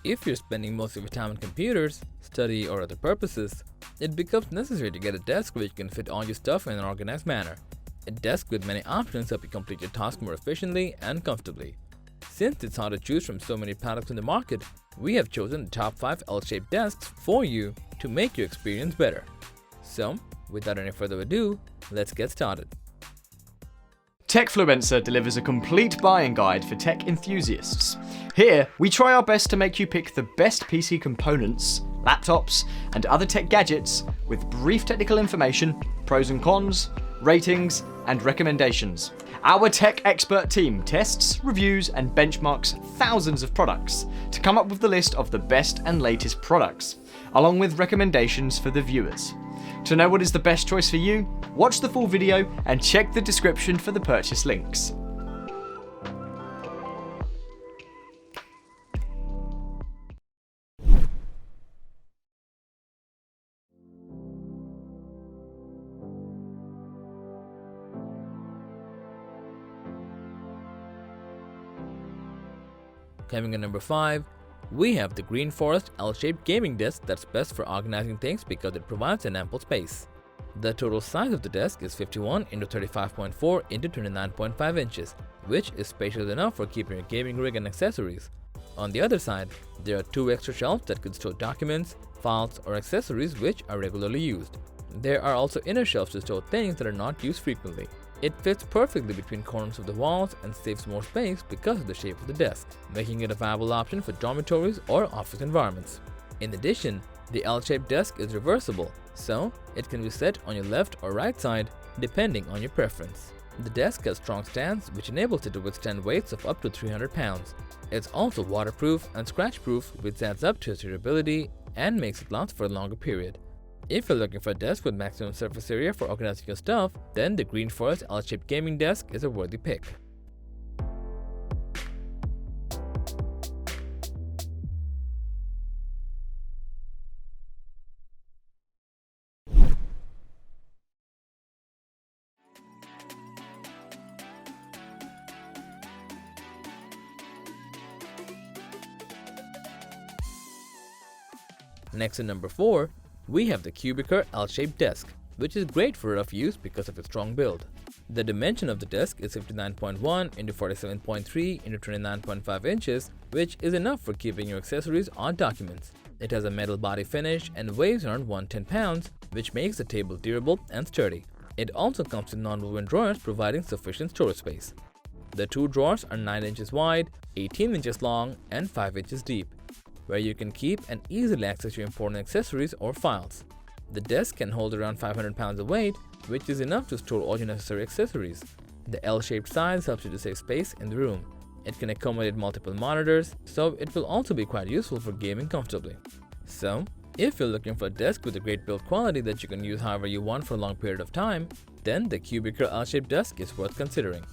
If you're spending most of your time on computers, study, or other purposes, it becomes necessary to get a desk where you can fit all your stuff in an organized manner. A desk with many options help you complete your task more efficiently and comfortably. Since it's hard to choose from so many products in the market, we have chosen the top 5 L-shaped desks for you to make your experience better. So, without any further ado, let's get started. Techfluencer delivers a complete buying guide for tech enthusiasts. Here, we try our best to make you pick the best PC components, laptops, and other tech gadgets with brief technical information, pros and cons, ratings, and recommendations. Our tech expert team tests, reviews, and benchmarks thousands of products to come up with the list of the best and latest products, along with recommendations for the viewers. To know what is the best choice for you, watch the full video and check the description for the purchase links. Coming in number 5, we have the Green Forest L-shaped gaming desk that's best for organizing things because it provides an ample space. The total size of the desk is 51 x 35.4 x 29.5 inches, which is spacious enough for keeping your gaming rig and accessories. On the other side, there are 2 extra shelves that could store documents, files, or accessories which are regularly used. There are also inner shelves to store things that are not used frequently. It fits perfectly between corners of the walls and saves more space because of the shape of the desk, making it a viable option for dormitories or office environments. In addition, the L-shaped desk is reversible, so it can be set on your left or right side depending on your preference. The desk has strong stands which enables it to withstand weights of up to 300 pounds. It's also waterproof and scratch-proof, which adds up to its durability and makes it last for a longer period. If you're looking for a desk with maximum surface area for organizing your stuff, then the Green Forest L-shaped gaming desk is a worthy pick. Next at number 4, we have the Cubiker L-shaped desk, which is great for rough use because of its strong build. The dimension of the desk is 59.1 x 47.3 x 29.5 inches, which is enough for keeping your accessories or documents. It has a metal body finish and weighs around 110 pounds, which makes the table durable and sturdy. It also comes with non-woven drawers providing sufficient storage space. The 2 drawers are 9 inches wide, 18 inches long, and 5 inches deep, where you can keep and easily access your important accessories or files. The desk can hold around 500 pounds of weight, which is enough to store all your necessary accessories. The L-shaped size helps you to save space in the room. It can accommodate multiple monitors, so it will also be quite useful for gaming comfortably. So, if you're looking for a desk with a great build quality that you can use however you want for a long period of time, then the Cubiker L-shaped desk is worth considering.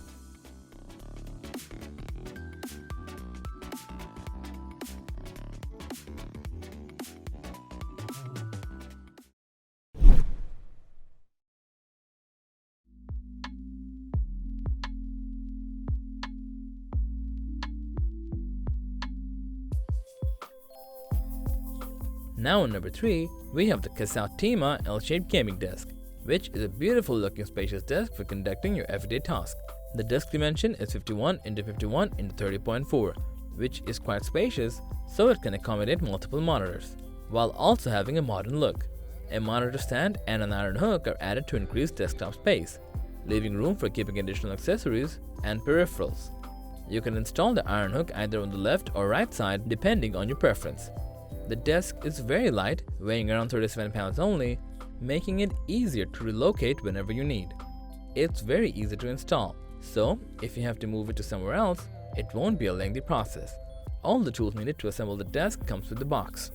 Now on number 3, we have the Kasautima L-shaped gaming desk, which is a beautiful looking spacious desk for conducting your everyday task. The desk dimension is 51 x 51 x 30.4, which is quite spacious, so it can accommodate multiple monitors, while also having a modern look. A monitor stand and an iron hook are added to increase desktop space, leaving room for keeping additional accessories and peripherals. You can install the iron hook either on the left or right side depending on your preference. The desk is very light, weighing around 37 pounds only, making it easier to relocate whenever you need. It's very easy to install, so if you have to move it to somewhere else, it won't be a lengthy process. All the tools needed to assemble the desk comes with the box.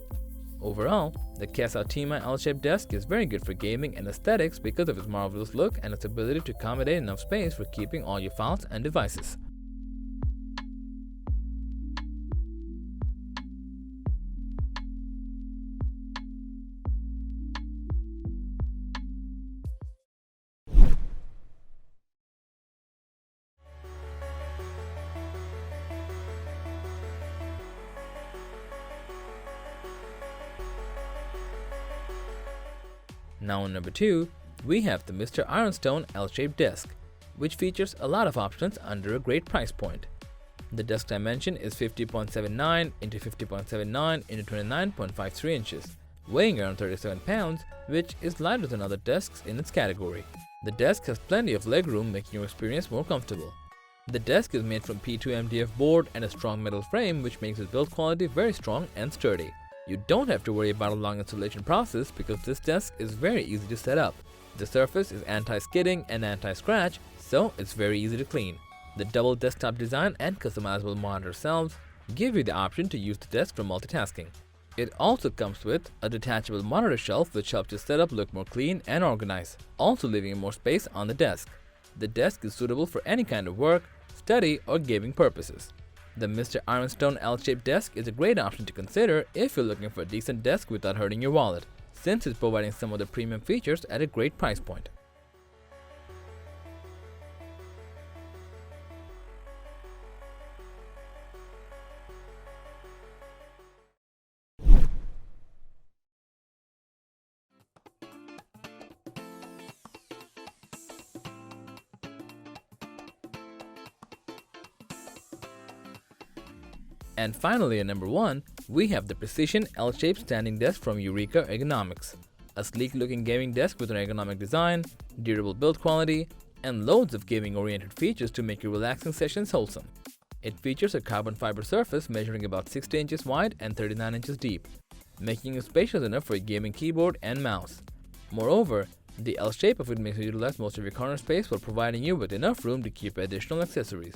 Overall, the Kasautima L-shaped desk is very good for gaming and aesthetics because of its marvelous look and its ability to accommodate enough space for keeping all your files and devices. Now on number 2, we have the Mr. Ironstone L-shaped desk, which features a lot of options under a great price point. The desk dimension is 50.79 into 50.79 into 29.53 inches, weighing around 37 pounds, which is lighter than other desks in its category. The desk has plenty of legroom, making your experience more comfortable. The desk is made from P2 MDF board and a strong metal frame, which makes its build quality very strong and sturdy. You don't have to worry about a long installation process because this desk is very easy to set up. The surface is anti-skidding and anti-scratch, so it's very easy to clean. The double desktop design and customizable monitor shelves give you the option to use the desk for multitasking. It also comes with a detachable monitor shelf which helps your setup look more clean and organized, also leaving more space on the desk. The desk is suitable for any kind of work, study, or gaming purposes. The Mr. Ironstone L-shaped desk is a great option to consider if you're looking for a decent desk without hurting your wallet, since it's providing some of the premium features at a great price point. And finally, at number 1, we have the Precision L-shaped standing desk from Eureka Ergonomics, a sleek-looking gaming desk with an ergonomic design, durable build quality, and loads of gaming-oriented features to make your relaxing sessions wholesome. It features a carbon fiber surface measuring about 60 inches wide and 39 inches deep, making it spacious enough for a gaming keyboard and mouse. Moreover, the L shape of it makes you utilize most of your corner space while providing you with enough room to keep additional accessories.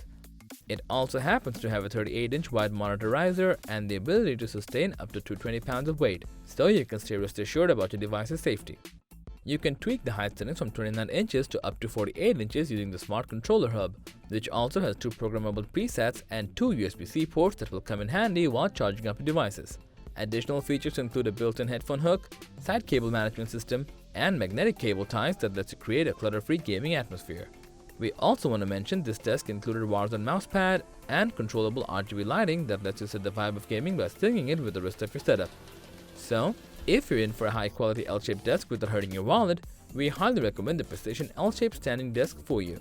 It also happens to have a 38-inch wide monitor riser and the ability to sustain up to 220 pounds of weight, so you can stay rest assured about your device's safety. You can tweak the height settings from 29 inches to up to 48 inches using the Smart Controller Hub, which also has 2 programmable presets and 2 USB-C ports that will come in handy while charging up your devices. Additional features include a built-in headphone hook, side cable management system, and magnetic cable ties that lets you create a clutter-free gaming atmosphere. We also want to mention this desk included Warzone mousepad and controllable RGB lighting that lets you set the vibe of gaming by syncing it with the rest of your setup. So, if you're in for a high-quality L-shaped desk without hurting your wallet, we highly recommend the Precision L-shaped standing desk for you.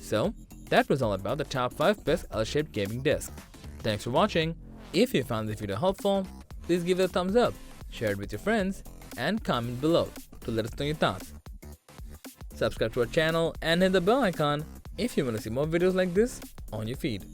So, that was all about the top 5 best L-shaped gaming desks. Thanks for watching. If you found this video helpful, please give it a thumbs up, share it with your friends, and comment below to let us know your thoughts. Subscribe to our channel and hit the bell icon if you want to see more videos like this on your feed.